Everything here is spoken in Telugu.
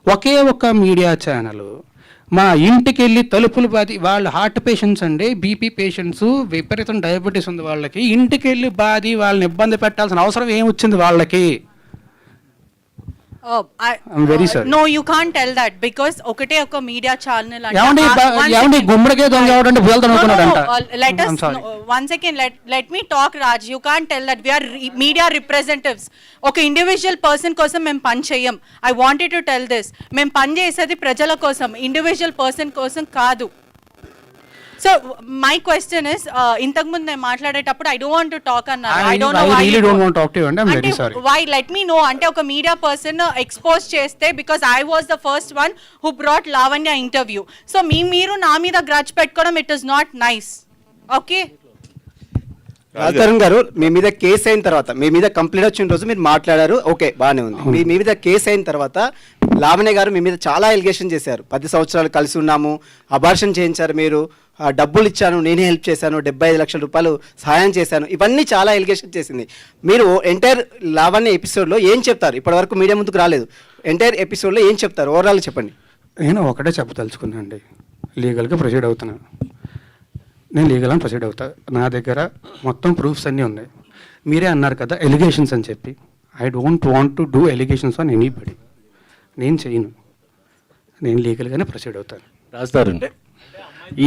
ఒకే ఒక్క మీడియా ఛానల్ మా ఇంటికి వెళ్ళి తలుపులు బాది, వాళ్ళు హార్ట్ పేషెంట్స్ అండి, బీపీ పేషెంట్స్, విపరీతం డయాబెటీస్ ఉంది వాళ్ళకి, ఇంటికి వెళ్ళి బాది వాళ్ళని ఇబ్బంది పెట్టాల్సిన అవసరం ఏమొచ్చింది వాళ్ళకి? I'm very sorry. No, you can't tell that because ఒకటే ఒక మీడియా ఛానల్ ఏమండి గుమ్మడికే దొంగ ఎవడంటే వెళ్తాను అనుకున్నాడంట. let us one second, let me talk, Raj. You can't tell that. We are media representatives. ఒక ఇండివిజువల్ పర్సన్ కోసం మేము పని చేయం. I wanted to tell this. మేము పని చేసేది ప్రజల కోసం, ఇండివిజువల్ పర్సన్ కోసం కాదు. సో మై క్వశ్చన్ ఇస్, ఇంతకు ముందు నేను మాట్లాడేటప్పుడు I don't want to talk అన్నారు. I don't know why. I really don't want to talk to you and I'm very sorry. Why? Let me know. అంటే ఒక మీడియా పర్సన్ ఎక్స్పోజ్ చేస్తే, because I was the first one who brought Lavanya interview. So మీరు నా మీద గ్రడ్జ్ పెట్టుకోవడం, it is not nice. Okay Raj Tarun గారు, మీ మీద కేసు అయిన తర్వాత, మీ మీద కంప్లైంట్ వచ్చిన రోజు మీరు మాట్లాడారు, ఓకే బాగానే ఉంది. మీ మీద కేసు అయిన తర్వాత లావణ్య గారు మీ మీద చాలా ఎలిగేషన్ చేశారు. 10 సంవత్సరాలు కలిసి ఉన్నాము, అబార్షన్ చేయించారు మీరు, డబ్బులు ఇచ్చాను, నేనే హెల్ప్ చేశాను, 75 లక్షల రూపాయలు సహాయం చేశాను, ఇవన్నీ చాలా ఎలిగేషన్ చేసింది. మీరు ఎంటైర్ లావణ్య ఎపిసోడ్లో ఏం చెప్తారు? ఇప్పటివరకు మీడియా ముందుకు రాలేదు. ఎంటైర్ ఎపిసోడ్లో ఏం చెప్తారు? ఓవరాల్ చెప్పండి. నేను ఒకటే చెప్పదలుచుకున్నాను అండి, లీగల్గా ప్రొసీడ్ అవుతున్నాను. నేను లీగల్ అని ప్రొసీడ్ అవుతా. నా దగ్గర మొత్తం ప్రూఫ్స్ అన్నీ ఉన్నాయి. మీరే అన్నారు కదా ఎలిగేషన్స్ అని చెప్పి. I don't want to do allegations on anybody. నేను చేయను. నేను లీగల్గానే ప్రొసీడ్ అవుతాను. రాజతరుణ్